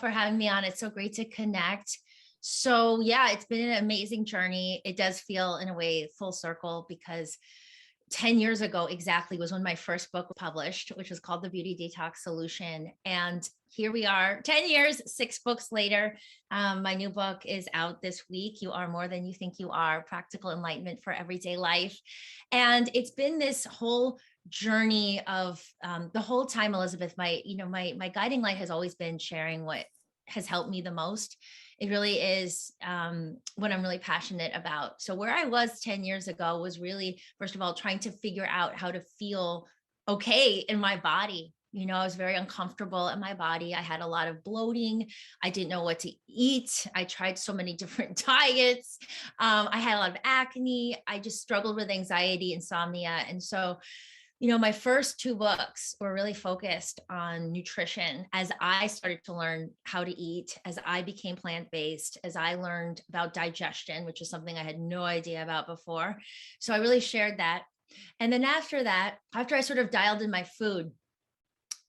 for having me on. It's so great to connect. So yeah, it's been an amazing journey. It does feel in a way full circle because 10 years ago exactly was when my first book was published, which was called The Beauty Detox Solution. And here we are 10 years, 6 books later. My new book is out this week. You Are More Than You Think You Are, Practical Enlightenment for Everyday Life. And it's been this whole journey of the whole time, Elizabeth, my guiding light has always been sharing what has helped me the most. It really is what I'm really passionate about. So where I was 10 years ago was really, first of all, trying to figure out how to feel okay in my body. I was very uncomfortable in my body. I had a lot of bloating. I didn't know what to eat. I tried so many different diets. I had a lot of acne. I just struggled with anxiety, insomnia. And so my first 2 books were really focused on nutrition as I started to learn how to eat, as I became plant-based, as I learned about digestion, which is something I had no idea about before. So I really shared that. And then after that, after I sort of dialed in my food,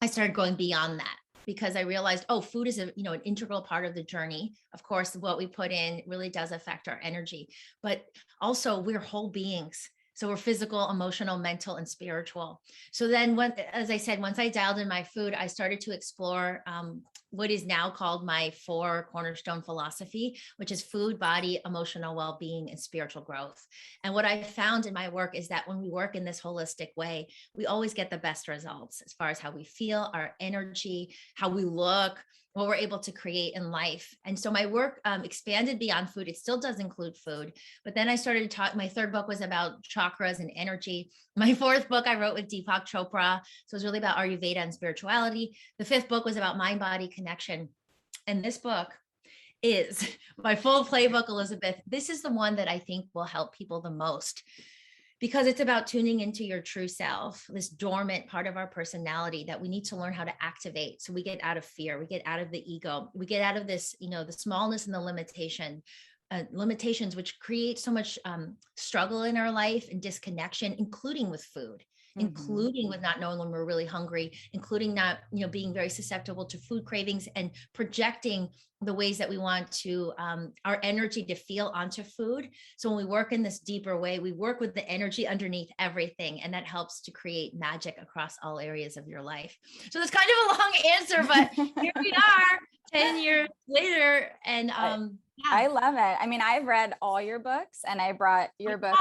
I started going beyond that because I realized, food is an integral part of the journey. Of course, what we put in really does affect our energy, but also we're whole beings. So we're physical, emotional, mental, and spiritual. So then as I said, once I dialed in my food, I started to explore what is now called my 4 cornerstone philosophy, which is food, body, emotional well-being, and spiritual growth. And what I found in my work is that when we work in this holistic way, we always get the best results as far as how we feel, our energy, how we look, what we're able to create in life. And so my work expanded beyond food. It still does include food, but then I started to talk. My 3rd book was about chakras and energy. My 4th book I wrote with Deepak Chopra. So it was really about Ayurveda and spirituality. The 5th book was about mind-body connection. And this book is my full playbook, Elizabeth. This is the one that I think will help people the most, because it's about tuning into your true self, this dormant part of our personality that we need to learn how to activate. So we get out of fear, we get out of the ego, we get out of this, the smallness and the limitations, which create so much struggle in our life and disconnection, including with food, including with not knowing when we're really hungry, including not, being very susceptible to food cravings and projecting the ways that we want to our energy to feel onto food. So when we work in this deeper way, we work with the energy underneath everything, and that helps to create magic across all areas of your life. So that's kind of a long answer, but here we are 10 years later. And I love it. I mean, I've read all your books, and I brought your book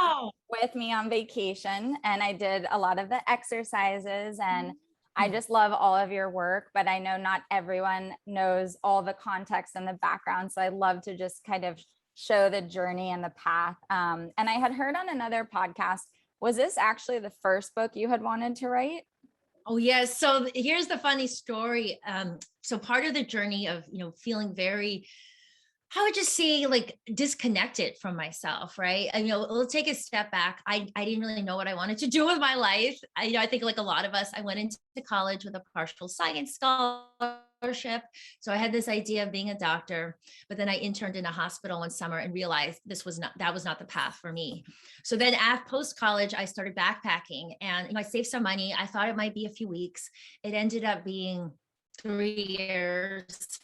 with me on vacation, and I did a lot of the exercises, and I just love all of your work, but I know not everyone knows all the context and the background. So I love to just kind of show the journey and the path. And I had heard on another podcast, was this actually the first book you had wanted to write? Oh, yes. So here's the funny story. So part of the journey of, feeling very, I would just say, like, disconnected from myself, right? We'll take a step back. I didn't really know what I wanted to do with my life. I think like a lot of us, I went into college with a partial science scholarship. So I had this idea of being a doctor, but then I interned in a hospital one summer and realized that was not the path for me. So then post college, I started backpacking, and I saved some money. I thought it might be a few weeks. It ended up being 3 years,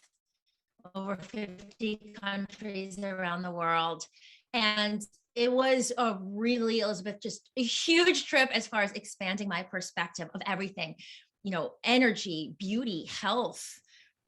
over 50 countries around the world. And it was a really, Elizabeth, just a huge trip as far as expanding my perspective of everything, energy, beauty, health,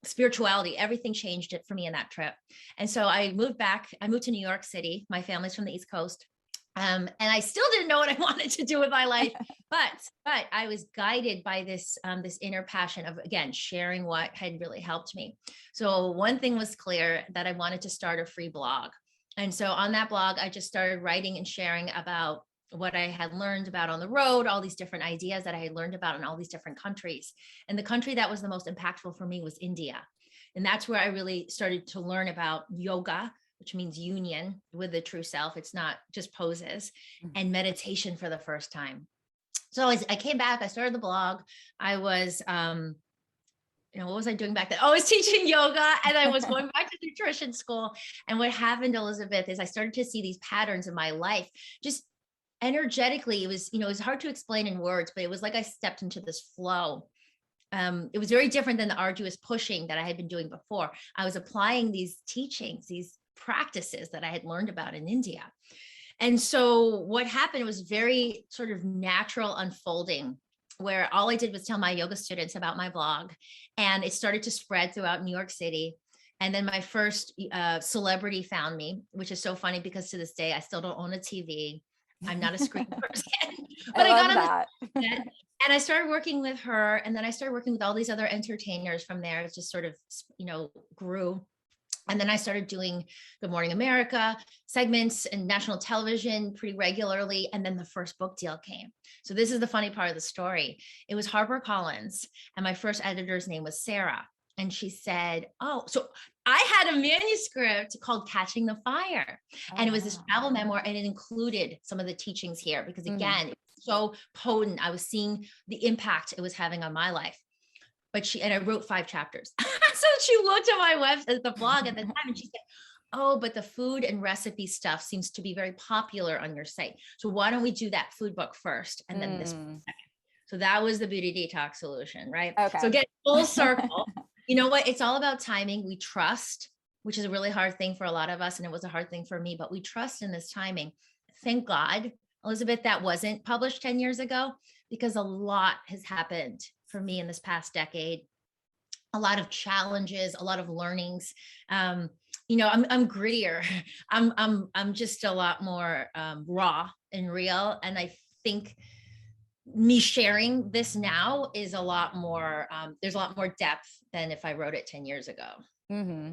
spirituality, everything changed it for me in that trip. And so I moved to New York City. My family's from the East Coast. And I still didn't know what I wanted to do with my life, but I was guided by this inner passion of, again, sharing what had really helped me. So one thing was clear, that I wanted to start a free blog. And so on that blog, I just started writing and sharing about what I had learned about on the road, all these different ideas that I had learned about in all these different countries. And the country that was the most impactful for me was India. And that's where I really started to learn about yoga, which means union with the true self. It's not just poses, and meditation for the first time. So I came back, I started the blog. I was, what was I doing back then? I was teaching yoga, and I was going back to nutrition school. And what happened, Elizabeth, is I started to see these patterns in my life, just energetically. It was, it was hard to explain in words, but it was like I stepped into this flow. it was very different than the arduous pushing that I had been doing before. I was applying these teachings, these practices that I had learned about in India. And so what happened was very sort of natural unfolding, where all I did was tell my yoga students about my blog, and it started to spread throughout New York City. And then my first celebrity found me, which is so funny because to this day, I still don't own a TV. I'm not a screen person, but I got on that. the set, and I started working with her. And then I started working with all these other entertainers from there. It just sort of, grew. And then I started doing Good Morning America segments and national television pretty regularly. And then the first book deal came. So this is the funny part of the story. It was HarperCollins, and my first editor's name was Sarah. And she said, oh, so I had a manuscript called Catching the Fire. And it was this travel memoir, and it included some of the teachings here because, again, it was so potent. I was seeing the impact it was having on my life. But I wrote 5 chapters. So she looked at my website, the blog at the time, and she said, oh, but the food and recipe stuff seems to be very popular on your site. So why don't we do that food book first and then this book second? So that was the beauty detox solution, right? Okay. So get full circle. You know what? It's all about timing. We trust, which is a really hard thing for a lot of us. And it was a hard thing for me, but we trust in this timing. Thank God, Elizabeth, that wasn't published 10 years ago, because a lot has happened for me in this past decade. A lot of challenges, a lot of learnings. I'm grittier. I'm just a lot more raw and real. And I think me sharing this now is a lot more, there's a lot more depth than if I wrote it 10 years ago. Mm-hmm.